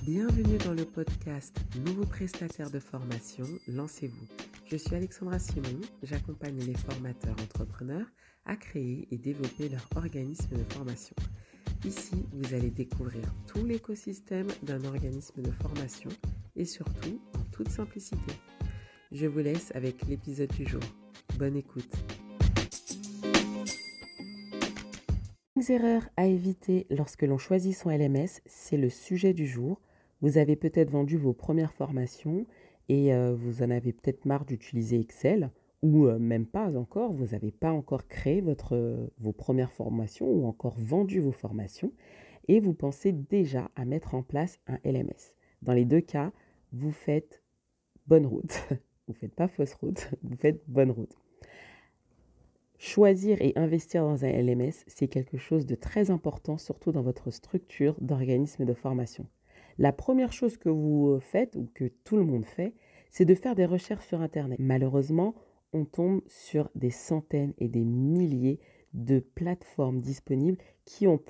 Bienvenue dans le podcast Nouveaux prestataires de formation, lancez-vous. Je suis Alexandra Simon, j'accompagne les formateurs entrepreneurs à créer et développer leur organisme de formation. Ici, vous allez découvrir tout l'écosystème d'un organisme de formation et surtout en toute simplicité. Je vous laisse avec l'épisode du jour. Bonne écoute. Les erreurs à éviter lorsque l'on choisit son LMS, c'est le sujet du jour. Vous avez peut-être vendu vos premières formations et vous en avez peut-être marre d'utiliser Excel ou même pas encore, vous n'avez pas encore créé vos premières formations ou encore vendu vos formations et vous pensez déjà à mettre en place un LMS. Dans les deux cas, vous faites bonne route. Vous ne faites pas fausse route, vous faites bonne route. Choisir et investir dans un LMS, c'est quelque chose de très important, surtout dans votre structure d'organisme de formation. La première chose que vous faites, ou que tout le monde fait, c'est de faire des recherches sur Internet. Malheureusement, on tombe sur des centaines et des milliers de plateformes disponibles qui ont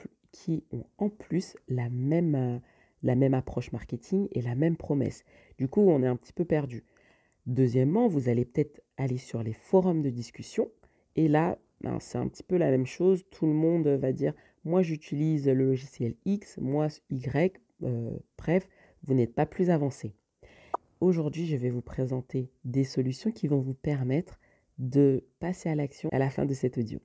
en plus la même approche marketing et la même promesse. Du coup, on est un petit peu perdu. Deuxièmement, vous allez peut-être aller sur les forums de discussion. Et là, c'est un petit peu la même chose. Tout le monde va dire, moi j'utilise le logiciel X, moi Y, bref, vous n'êtes pas plus avancé. Aujourd'hui, je vais vous présenter des solutions qui vont vous permettre de passer à l'action à la fin de cet audio.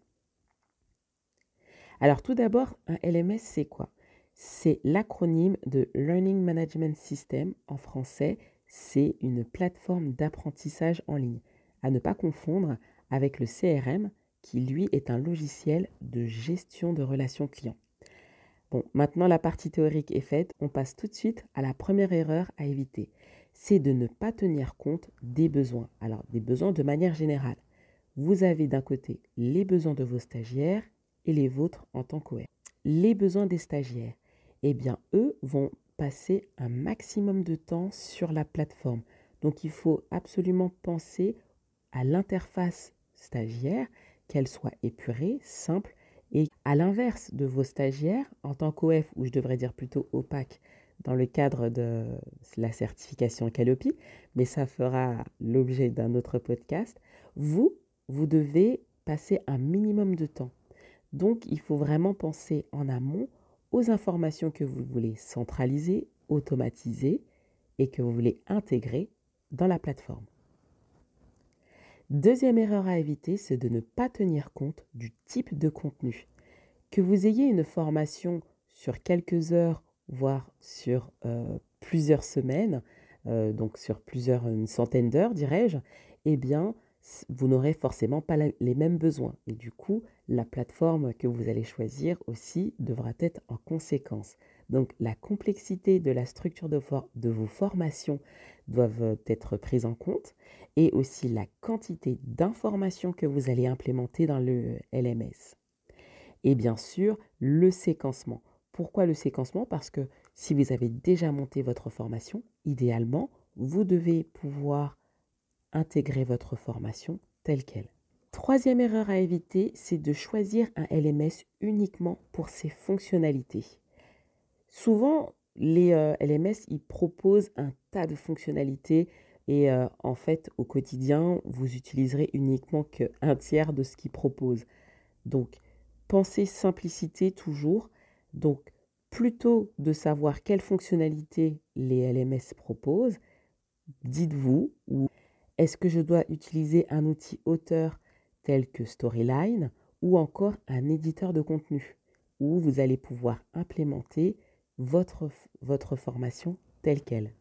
Alors tout d'abord, un LMS, c'est quoi? C'est l'acronyme de Learning Management System. En français, c'est une plateforme d'apprentissage en ligne. À ne pas confondre avec le CRM, qui lui est un logiciel de gestion de relations clients. Bon, maintenant la partie théorique est faite, on passe tout de suite à la première erreur à éviter. C'est de ne pas tenir compte des besoins. Alors, des besoins de manière générale. Vous avez d'un côté les besoins de vos stagiaires et les vôtres en tant qu'OR. Les besoins des stagiaires, eh bien, eux vont passer un maximum de temps sur la plateforme. Donc, il faut absolument penser à l'interface stagiaire, qu'elle soit épurée, simple, et à l'inverse de vos stagiaires, en tant qu'OF, ou je devrais dire plutôt opaque, dans le cadre de la certification Calliope, mais ça fera l'objet d'un autre podcast, vous devez passer un minimum de temps. Donc, il faut vraiment penser en amont aux informations que vous voulez centraliser, automatiser et que vous voulez intégrer dans la plateforme. Deuxième erreur à éviter, c'est de ne pas tenir compte du type de contenu. Que vous ayez une formation sur quelques heures, voire sur plusieurs semaines, donc sur une centaine d'heures, dirais-je, eh bien, vous n'aurez forcément pas les mêmes besoins. Et du coup, la plateforme que vous allez choisir aussi devra être en conséquence. Donc, la complexité de la structure de vos formations doivent être prises en compte et aussi la quantité d'informations que vous allez implémenter dans le LMS. Et bien sûr, le séquencement. Pourquoi le séquencement? Parce que si vous avez déjà monté votre formation, idéalement, vous devez pouvoir intégrer votre formation telle qu'elle. Troisième erreur à éviter, c'est de choisir un LMS uniquement pour ses fonctionnalités. Souvent, les LMS, ils proposent un tas de fonctionnalités et en fait, au quotidien, vous utiliserez uniquement qu'un tiers de ce qu'ils proposent. Donc, pensez simplicité toujours. Donc, plutôt de savoir quelles fonctionnalités les LMS proposent, dites-vous, ou est-ce que je dois utiliser un outil auteur tel que Storyline ou encore un éditeur de contenu où vous allez pouvoir implémenter votre formation telle qu'elle.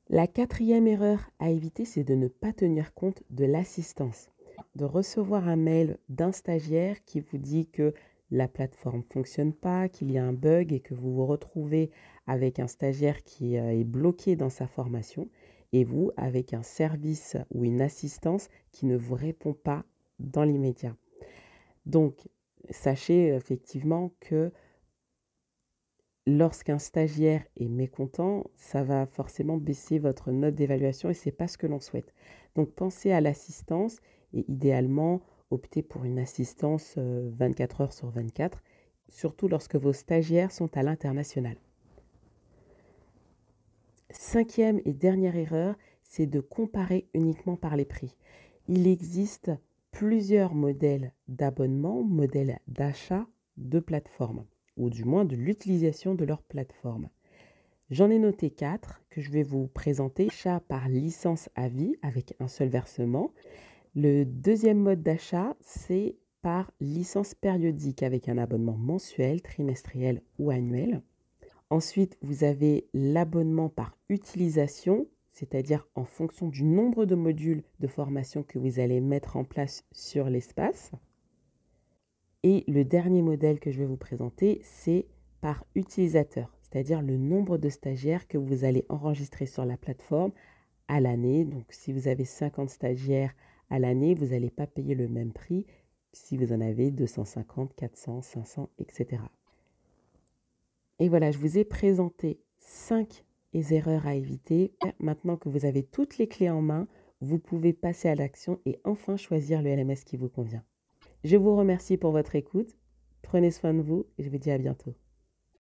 La quatrième erreur à éviter, c'est de ne pas tenir compte de l'assistance. De recevoir un mail d'un stagiaire qui vous dit que la plateforme ne fonctionne pas, qu'il y a un bug et que vous vous retrouvez avec un stagiaire qui est bloqué dans sa formation et vous avec un service ou une assistance qui ne vous répond pas dans l'immédiat. Donc, sachez effectivement que lorsqu'un stagiaire est mécontent, ça va forcément baisser votre note d'évaluation et ce n'est pas ce que l'on souhaite. Donc, pensez à l'assistance et idéalement, optez pour une assistance 24 heures sur 24, surtout lorsque vos stagiaires sont à l'international. Cinquième et dernière erreur, c'est de comparer uniquement par les prix. Il existe plusieurs modèles d'abonnement, modèles d'achat de plateformes, ou du moins de l'utilisation de leur plateforme. J'en ai noté 4 que je vais vous présenter. Achat par licence à vie avec un seul versement. Le deuxième mode d'achat, c'est par licence périodique avec un abonnement mensuel, trimestriel ou annuel. Ensuite, vous avez l'abonnement par utilisation, c'est-à-dire en fonction du nombre de modules de formation que vous allez mettre en place sur l'espace. Et le dernier modèle que je vais vous présenter, c'est par utilisateur, c'est-à-dire le nombre de stagiaires que vous allez enregistrer sur la plateforme à l'année. Donc, si vous avez 50 stagiaires à l'année, vous n'allez pas payer le même prix si vous en avez 250, 400, 500, etc. Et voilà, je vous ai présenté 5 erreurs à éviter. Maintenant que vous avez toutes les clés en main, vous pouvez passer à l'action et enfin choisir le LMS qui vous convient. Je vous remercie pour votre écoute. Prenez soin de vous et je vous dis à bientôt.